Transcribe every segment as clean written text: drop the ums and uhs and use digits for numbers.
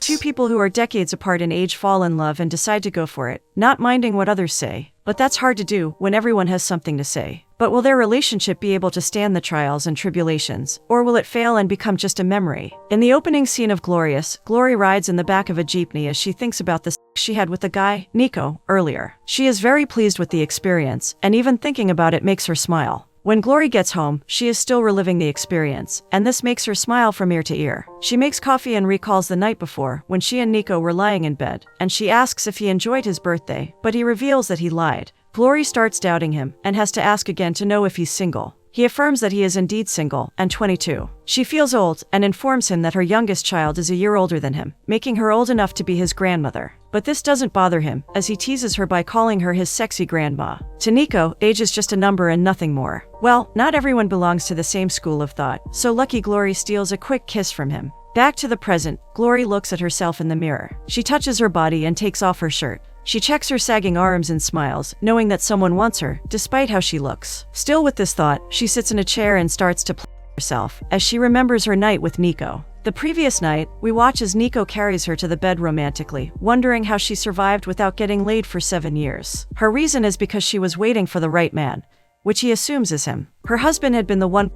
Two people who are decades apart in age fall in love and decide to go for it, not minding what others say. But that's hard to do when everyone has something to say. But will their relationship be able to stand the trials and tribulations, or will it fail and become just a memory? In the opening scene of Glorious, Glory rides in the back of a jeepney as she thinks about the sex she had with the guy, Nico, earlier. She is very pleased with the experience, and even thinking about it makes her smile. When Glory gets home, she is still reliving the experience, and this makes her smile from ear to ear. She makes coffee and recalls the night before, when she and Nico were lying in bed, and she asks if he enjoyed his birthday, but he reveals that he lied. Glory starts doubting him, and has to ask again to know if he's single. He affirms that he is indeed single, and 22. She feels old, and informs him that her youngest child is a year older than him, making her old enough to be his grandmother. But this doesn't bother him, as he teases her by calling her his sexy grandma. To Nico, age is just a number and nothing more. Well, not everyone belongs to the same school of thought, so lucky Glory steals a quick kiss from him. Back to the present, Glory looks at herself in the mirror. She touches her body and takes off her shirt. She checks her sagging arms and smiles, knowing that someone wants her, despite how she looks. Still with this thought, she sits in a chair and starts to play herself, as she remembers her night with Nico. The previous night, we watch as Nico carries her to the bed romantically, wondering how she survived without getting laid for 7 years. Her reason is because she was waiting for the right man, which he assumes is him. Her husband had been the one,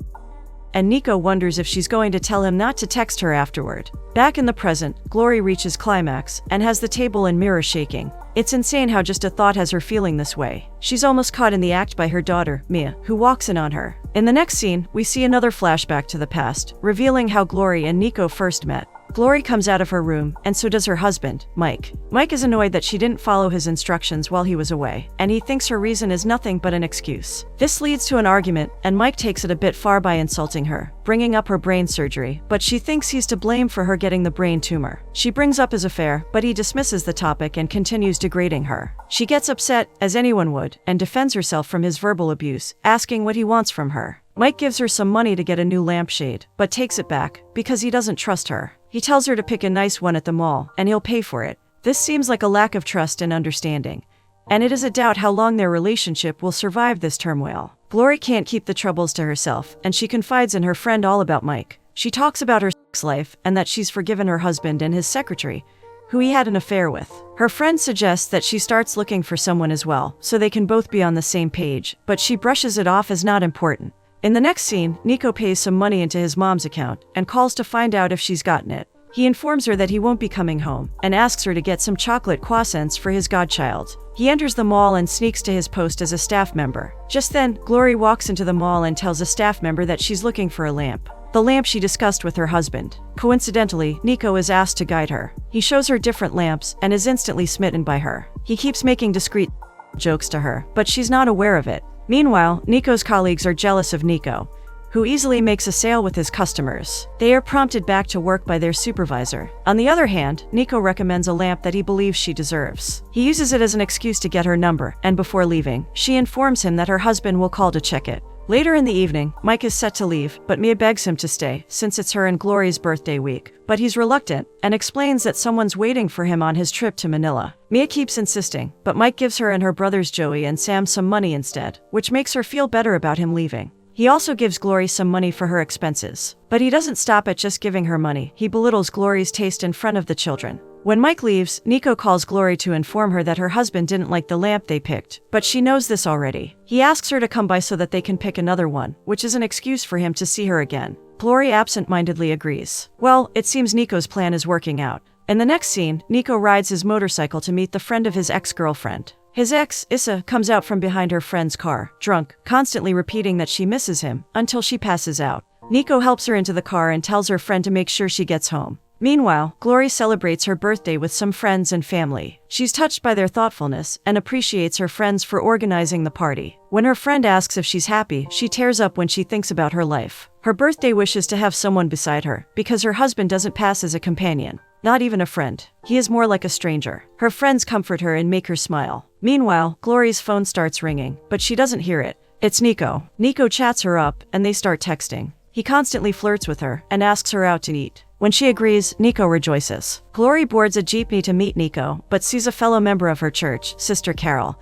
and Nico wonders if she's going to tell him not to text her afterward. Back in the present, Glory reaches climax, and has the table and mirror shaking. It's insane how just a thought has her feeling this way. She's almost caught in the act by her daughter, Mia, who walks in on her. In the next scene, we see another flashback to the past, revealing how Glory and Nico first met. Glory comes out of her room, and so does her husband, Mike. Mike is annoyed that she didn't follow his instructions while he was away, and he thinks her reason is nothing but an excuse. This leads to an argument, and Mike takes it a bit far by insulting her, bringing up her brain surgery, but she thinks he's to blame for her getting the brain tumor. She brings up his affair, but he dismisses the topic and continues degrading her. She gets upset, as anyone would, and defends herself from his verbal abuse, asking what he wants from her. Mike gives her some money to get a new lampshade, but takes it back, because he doesn't trust her. He tells her to pick a nice one at the mall, and he'll pay for it. This seems like a lack of trust and understanding, and it is a doubt how long their relationship will survive this turmoil. Glory can't keep the troubles to herself, and she confides in her friend all about Mike. She talks about her sex life, and that she's forgiven her husband and his secretary, who he had an affair with. Her friend suggests that she starts looking for someone as well, so they can both be on the same page, but she brushes it off as not important. In the next scene, Nico pays some money into his mom's account, and calls to find out if she's gotten it. He informs her that he won't be coming home, and asks her to get some chocolate croissants for his godchild. He enters the mall and sneaks to his post as a staff member. Just then, Glory walks into the mall and tells a staff member that she's looking for a lamp. The lamp she discussed with her husband. Coincidentally, Nico is asked to guide her. He shows her different lamps, and is instantly smitten by her. He keeps making discreet jokes to her, but she's not aware of it. Meanwhile, Nico's colleagues are jealous of Nico, who easily makes a sale with his customers. They are prompted back to work by their supervisor. On the other hand, Nico recommends a lamp that he believes she deserves. He uses it as an excuse to get her number, and before leaving, she informs him that her husband will call to check it. Later in the evening, Mike is set to leave, but Mia begs him to stay, since it's her and Glory's birthday week. But he's reluctant, and explains that someone's waiting for him on his trip to Manila. Mia keeps insisting, but Mike gives her and her brothers Joey and Sam some money instead, which makes her feel better about him leaving. He also gives Glory some money for her expenses. But he doesn't stop at just giving her money. He belittles Glory's taste in front of the children. When Mike leaves, Nico calls Glory to inform her that her husband didn't like the lamp they picked, but she knows this already. He asks her to come by so that they can pick another one, which is an excuse for him to see her again. Glory absent-mindedly agrees. Well, it seems Nico's plan is working out. In the next scene, Nico rides his motorcycle to meet the friend of his ex-girlfriend. His ex, Issa, comes out from behind her friend's car, drunk, constantly repeating that she misses him, until she passes out. Nico helps her into the car and tells her friend to make sure she gets home. Meanwhile, Glory celebrates her birthday with some friends and family. She's touched by their thoughtfulness, and appreciates her friends for organizing the party. When her friend asks if she's happy, she tears up when she thinks about her life. Her birthday wish is to have someone beside her, because her husband doesn't pass as a companion. Not even a friend. He is more like a stranger. Her friends comfort her and make her smile. Meanwhile, Glory's phone starts ringing, but she doesn't hear it. It's Nico. Nico chats her up, and they start texting. He constantly flirts with her, and asks her out to eat. When she agrees, Nico rejoices. Glory boards a jeepney to meet Nico, but sees a fellow member of her church, Sister Carol,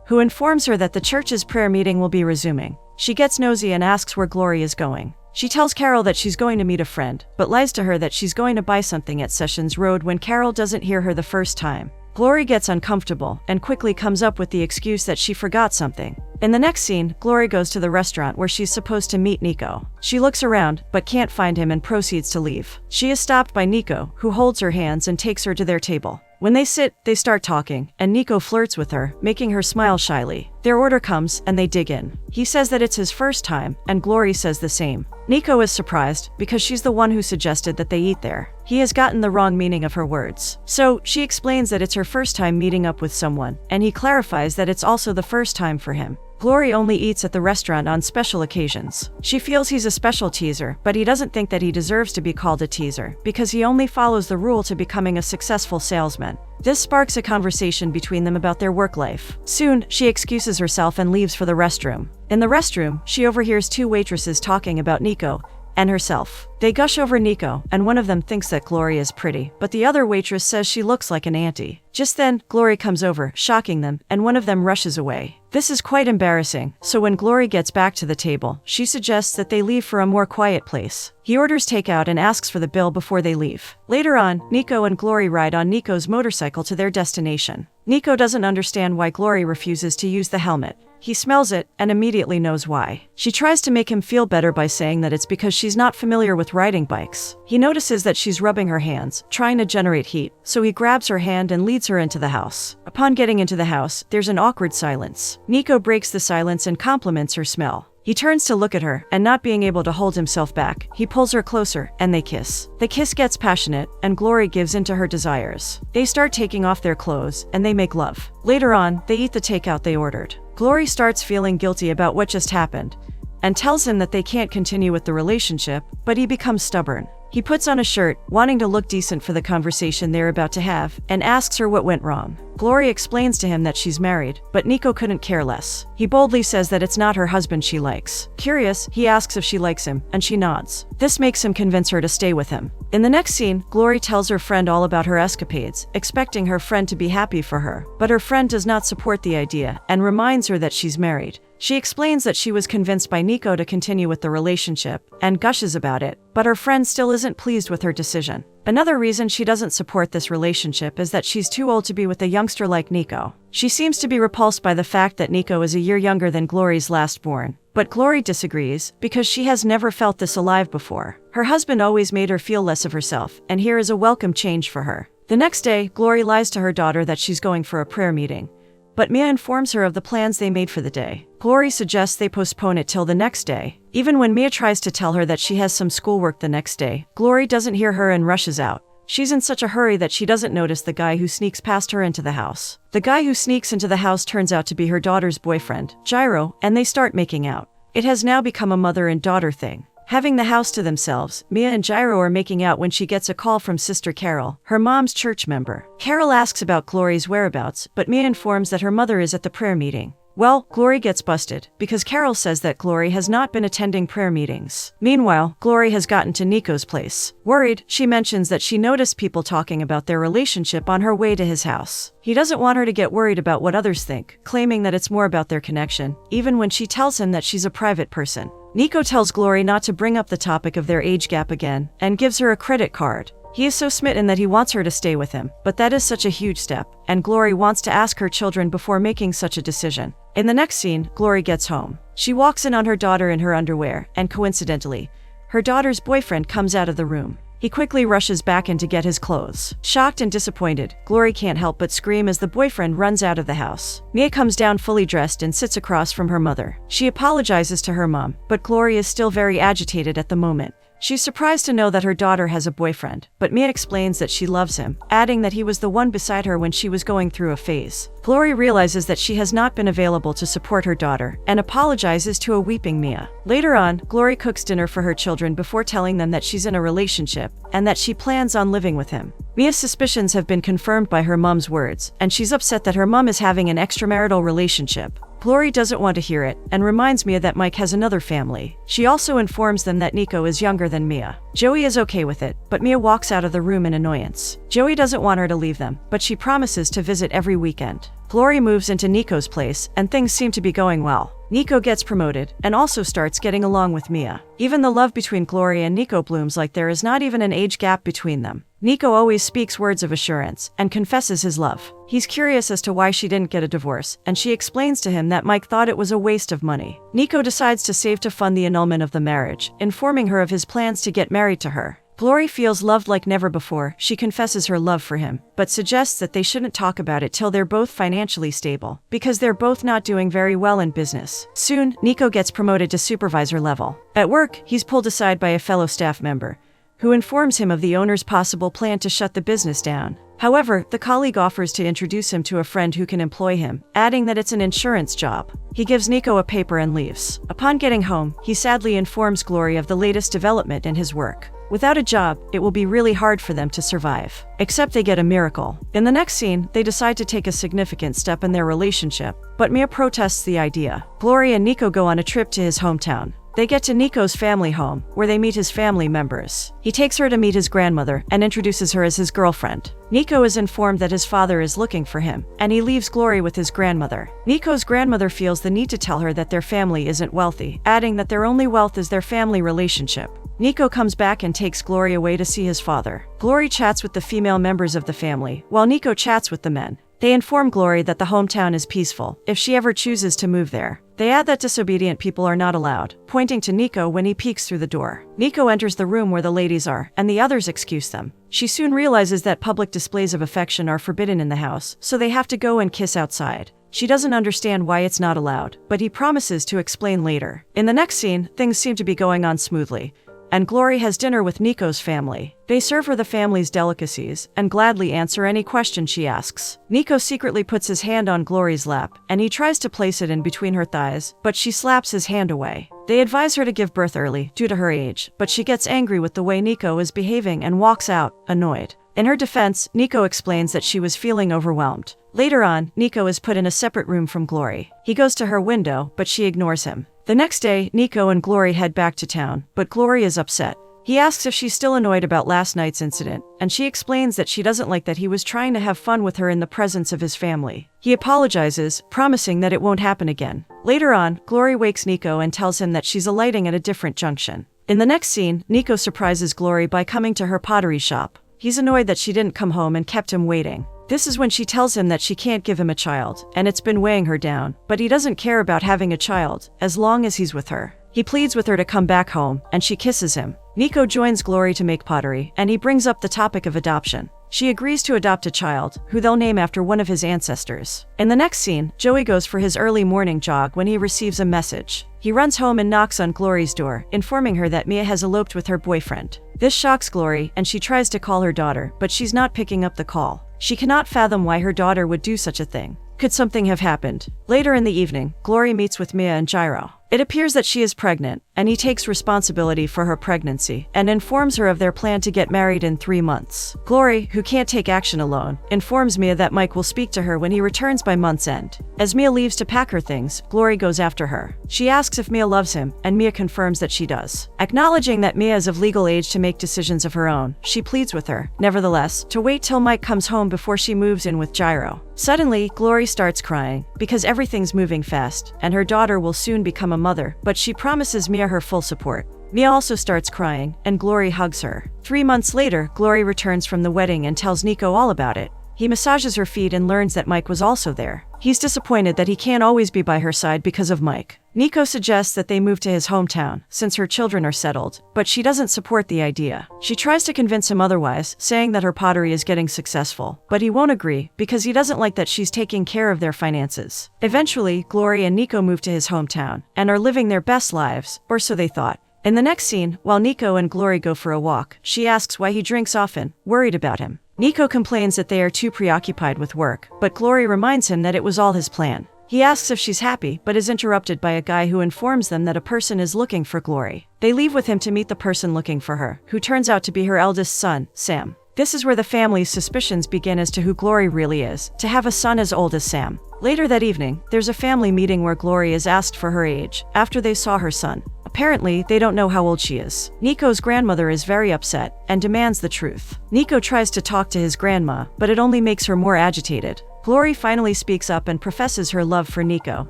who informs her that the church's prayer meeting will be resuming. She gets nosy and asks where Glory is going. She tells Carol that she's going to meet a friend, but lies to her that she's going to buy something at Sessions Road when Carol doesn't hear her the first time. Glory gets uncomfortable and quickly comes up with the excuse that she forgot something. In the next scene, Glory goes to the restaurant where she's supposed to meet Nico. She looks around, but can't find him and proceeds to leave. She is stopped by Nico, who holds her hands and takes her to their table. When they sit, they start talking, and Nico flirts with her, making her smile shyly. Their order comes, and they dig in. He says that it's his first time, and Glory says the same. Nico is surprised, because she's the one who suggested that they eat there. He has gotten the wrong meaning of her words. So, she explains that it's her first time meeting up with someone, and he clarifies that it's also the first time for him. Glory only eats at the restaurant on special occasions. She feels he's a special teaser, but he doesn't think that he deserves to be called a teaser, because he only follows the rule to becoming a successful salesman. This sparks a conversation between them about their work life. Soon, she excuses herself and leaves for the restroom. In the restroom, she overhears two waitresses talking about Nico and herself. They gush over Nico, and one of them thinks that Glory is pretty, but the other waitress says she looks like an auntie. Just then, Glory comes over, shocking them, and one of them rushes away. This is quite embarrassing, so when Glory gets back to the table, she suggests that they leave for a more quiet place. He orders takeout and asks for the bill before they leave. Later on, Nico and Glory ride on Nico's motorcycle to their destination. Nico doesn't understand why Glory refuses to use the helmet. He smells it and immediately knows why. She tries to make him feel better by saying that it's because she's not familiar with riding bikes. He notices that she's rubbing her hands, trying to generate heat, so he grabs her hand and leads her into the house. Upon getting into the house, there's an awkward silence. Nico breaks the silence and compliments her smell. He turns to look at her, and not being able to hold himself back, he pulls her closer, and they kiss. The kiss gets passionate, and Glory gives in to her desires. They start taking off their clothes, and they make love. Later on, they eat the takeout they ordered. Glory starts feeling guilty about what just happened, and tells him that they can't continue with the relationship, but he becomes stubborn. He puts on a shirt, wanting to look decent for the conversation they're about to have, and asks her what went wrong. Glory explains to him that she's married, but Nico couldn't care less. He boldly says that it's not her husband she likes. Curious, he asks if she likes him, and she nods. This makes him convince her to stay with him. In the next scene, Glory tells her friend all about her escapades, expecting her friend to be happy for her. But her friend does not support the idea, and reminds her that she's married. She explains that she was convinced by Nico to continue with the relationship, and gushes about it, but her friend still isn't pleased with her decision. Another reason she doesn't support this relationship is that she's too old to be with a youngster like Nico. She seems to be repulsed by the fact that Nico is a year younger than Glory's last born. But Glory disagrees, because she has never felt this alive before. Her husband always made her feel less of herself, and here is a welcome change for her. The next day, Glory lies to her daughter that she's going for a prayer meeting. But Mia informs her of the plans they made for the day. Glory suggests they postpone it till the next day. Even when Mia tries to tell her that she has some schoolwork the next day, Glory doesn't hear her and rushes out. She's in such a hurry that she doesn't notice the guy who sneaks past her into the house. The guy who sneaks into the house turns out to be her daughter's boyfriend, Gyro, and they start making out. It has now become a mother and daughter thing. Having the house to themselves, Mia and Gyro are making out when she gets a call from Sister Carol, her mom's church member. Carol asks about Glory's whereabouts, but Mia informs that her mother is at the prayer meeting. Well, Glory gets busted, because Carol says that Glory has not been attending prayer meetings. Meanwhile, Glory has gotten to Nico's place. Worried, she mentions that she noticed people talking about their relationship on her way to his house. He doesn't want her to get worried about what others think, claiming that it's more about their connection, even when she tells him that she's a private person. Nico tells Glory not to bring up the topic of their age gap again, and gives her a credit card. He is so smitten that he wants her to stay with him, but that is such a huge step, and Glory wants to ask her children before making such a decision. In the next scene, Glory gets home. She walks in on her daughter in her underwear, and coincidentally, her daughter's boyfriend comes out of the room. He quickly rushes back in to get his clothes. Shocked and disappointed, Glory can't help but scream as the boyfriend runs out of the house. Mia comes down fully dressed and sits across from her mother. She apologizes to her mom, but Glory is still very agitated at the moment. She's surprised to know that her daughter has a boyfriend, but Mia explains that she loves him, adding that he was the one beside her when she was going through a phase. Glory realizes that she has not been available to support her daughter, and apologizes to a weeping Mia. Later on, Glory cooks dinner for her children before telling them that she's in a relationship, and that she plans on living with him. Mia's suspicions have been confirmed by her mom's words, and she's upset that her mom is having an extramarital relationship. Glory doesn't want to hear it, and reminds Mia that Mike has another family. She also informs them that Nico is younger than Mia. Joey is okay with it, but Mia walks out of the room in annoyance. Joey doesn't want her to leave them, but she promises to visit every weekend. Glory moves into Nico's place, and things seem to be going well. Nico gets promoted and also starts getting along with Mia. Even the love between Gloria and Nico blooms like there is not even an age gap between them. Nico always speaks words of assurance and confesses his love. He's curious as to why she didn't get a divorce, and she explains to him that Mike thought it was a waste of money. Nico decides to save to fund the annulment of the marriage, informing her of his plans to get married to her. Glory feels loved like never before. She confesses her love for him, but suggests that they shouldn't talk about it till they're both financially stable, because they're both not doing very well in business. Soon, Nico gets promoted to supervisor level. At work, he's pulled aside by a fellow staff member, who informs him of the owner's possible plan to shut the business down. However, the colleague offers to introduce him to a friend who can employ him, adding that it's an insurance job. He gives Nico a paper and leaves. Upon getting home, he sadly informs Glory of the latest development in his work. Without a job, it will be really hard for them to survive. Except they get a miracle. In the next scene, they decide to take a significant step in their relationship, but Mia protests the idea. Glory and Nico go on a trip to his hometown. They get to Nico's family home, where they meet his family members. He takes her to meet his grandmother and introduces her as his girlfriend. Nico is informed that his father is looking for him, and he leaves Glory with his grandmother. Nico's grandmother feels the need to tell her that their family isn't wealthy, adding that their only wealth is their family relationship. Nico comes back and takes Glory away to see his father. Glory chats with the female members of the family, while Nico chats with the men. They inform Glory that the hometown is peaceful if she ever chooses to move there. They add that disobedient people are not allowed, pointing to Nico when he peeks through the door. Nico enters the room where the ladies are, and the others excuse them. She soon realizes that public displays of affection are forbidden in the house, so they have to go and kiss outside. She doesn't understand why it's not allowed, but he promises to explain later. In the next scene, things seem to be going on smoothly, and Glory has dinner with Nico's family. They serve her the family's delicacies and gladly answer any question she asks. Nico secretly puts his hand on Glory's lap, and he tries to place it in between her thighs, but she slaps his hand away. They advise her to give birth early due to her age, but she gets angry with the way Nico is behaving and walks out, annoyed. In her defense, Nico explains that she was feeling overwhelmed. Later on, Nico is put in a separate room from Glory. He goes to her window, but she ignores him. The next day, Nico and Glory head back to town, but Glory is upset. He asks if she's still annoyed about last night's incident, and she explains that she doesn't like that he was trying to have fun with her in the presence of his family. He apologizes, promising that it won't happen again. Later on, Glory wakes Nico and tells him that she's alighting at a different junction. In the next scene, Nico surprises Glory by coming to her pottery shop. He's annoyed that she didn't come home and kept him waiting. This is when she tells him that she can't give him a child, and it's been weighing her down, but he doesn't care about having a child, as long as he's with her. He pleads with her to come back home, and she kisses him. Nico joins Glory to make pottery, and he brings up the topic of adoption. She agrees to adopt a child, who they'll name after one of his ancestors. In the next scene, Joey goes for his early morning jog when he receives a message. He runs home and knocks on Glory's door, informing her that Mia has eloped with her boyfriend. This shocks Glory, and she tries to call her daughter, but she's not picking up the call. She cannot fathom why her daughter would do such a thing. Could something have happened? Later in the evening, Glory meets with Mia and Gyro. It appears that she is pregnant, and he takes responsibility for her pregnancy and informs her of their plan to get married in 3 months. Glory, who can't take action alone, informs Mia that Mike will speak to her when he returns by month's end. As Mia leaves to pack her things, Glory goes after her. She asks if Mia loves him, and Mia confirms that she does. Acknowledging that Mia is of legal age to make decisions of her own, she pleads with her, nevertheless, to wait till Mike comes home before she moves in with Gyro. Suddenly, Glory starts crying, because everything's moving fast, and her daughter will soon become a mother, but she promises Mia her full support. Mia also starts crying, and Glory hugs her. 3 months later, Glory returns from the wedding and tells Nico all about it. He massages her feet and learns that Mike was also there. He's disappointed that he can't always be by her side because of Mike. Nico suggests that they move to his hometown, since her children are settled, but she doesn't support the idea. She tries to convince him otherwise, saying that her pottery is getting successful, but he won't agree, because he doesn't like that she's taking care of their finances. Eventually, Glory and Nico move to his hometown, and are living their best lives, or so they thought. In the next scene, while Nico and Glory go for a walk, she asks why he drinks often, worried about him. Nico complains that they are too preoccupied with work, but Glory reminds him that it was all his plan. He asks if she's happy, but is interrupted by a guy who informs them that a person is looking for Glory. They leave with him to meet the person looking for her, who turns out to be her eldest son, Sam. This is where the family's suspicions begin as to who Glory really is, to have a son as old as Sam. Later that evening, there's a family meeting where Glory is asked for her age, after they saw her son. Apparently, they don't know how old she is. Nico's grandmother is very upset and demands the truth. Nico tries to talk to his grandma, but it only makes her more agitated. Glory finally speaks up and professes her love for Nico,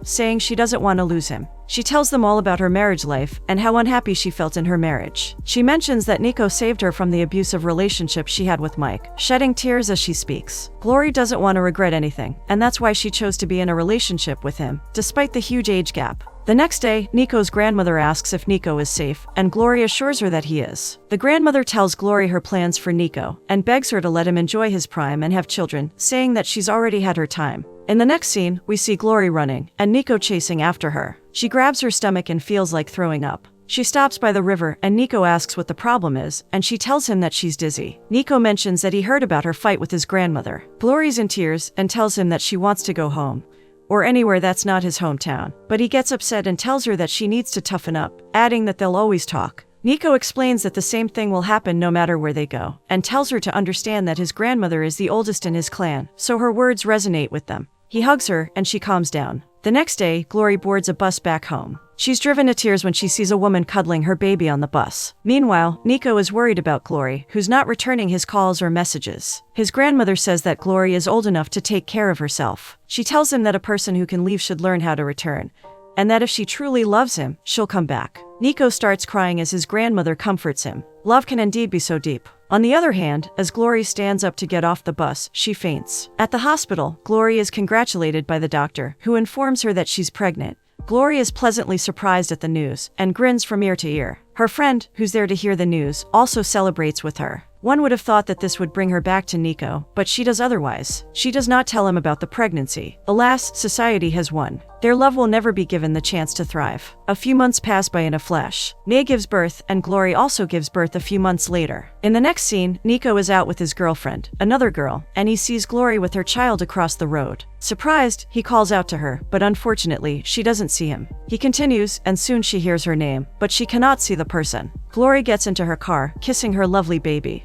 saying she doesn't want to lose him. She tells them all about her marriage life and how unhappy she felt in her marriage. She mentions that Nico saved her from the abusive relationship she had with Mike, shedding tears as she speaks. Glory doesn't want to regret anything, and that's why she chose to be in a relationship with him, despite the huge age gap. The next day, Nico's grandmother asks if Nico is safe, and Glory assures her that he is. The grandmother tells Glory her plans for Nico, and begs her to let him enjoy his prime and have children, saying that she's already had her time. In the next scene, we see Glory running, and Nico chasing after her. She grabs her stomach and feels like throwing up. She stops by the river, and Nico asks what the problem is, and she tells him that she's dizzy. Nico mentions that he heard about her fight with his grandmother. Glory's in tears and tells him that she wants to go home, or anywhere that's not his hometown. But he gets upset and tells her that she needs to toughen up, adding that they'll always talk. Nico explains that the same thing will happen no matter where they go, and tells her to understand that his grandmother is the oldest in his clan, so her words resonate with them. He hugs her, and she calms down. The next day, Glory boards a bus back home. She's driven to tears when she sees a woman cuddling her baby on the bus. Meanwhile, Nico is worried about Glory, who's not returning his calls or messages. His grandmother says that Glory is old enough to take care of herself. She tells him that a person who can leave should learn how to return, and that if she truly loves him, she'll come back. Nico starts crying as his grandmother comforts him. Love can indeed be so deep. On the other hand, as Glory stands up to get off the bus, she faints. At the hospital, Glory is congratulated by the doctor, who informs her that she's pregnant. Glory is pleasantly surprised at the news, and grins from ear to ear. Her friend, who's there to hear the news, also celebrates with her. One would have thought that this would bring her back to Nico, but she does otherwise. She does not tell him about the pregnancy. Alas, society has won. Their love will never be given the chance to thrive. A few months pass by in a flash. May gives birth, and Glory also gives birth a few months later. In the next scene, Nico is out with his girlfriend, another girl, and he sees Glory with her child across the road. Surprised, he calls out to her, but unfortunately, she doesn't see him. He continues, and soon she hears her name, but she cannot see the person. Glory gets into her car, kissing her lovely baby.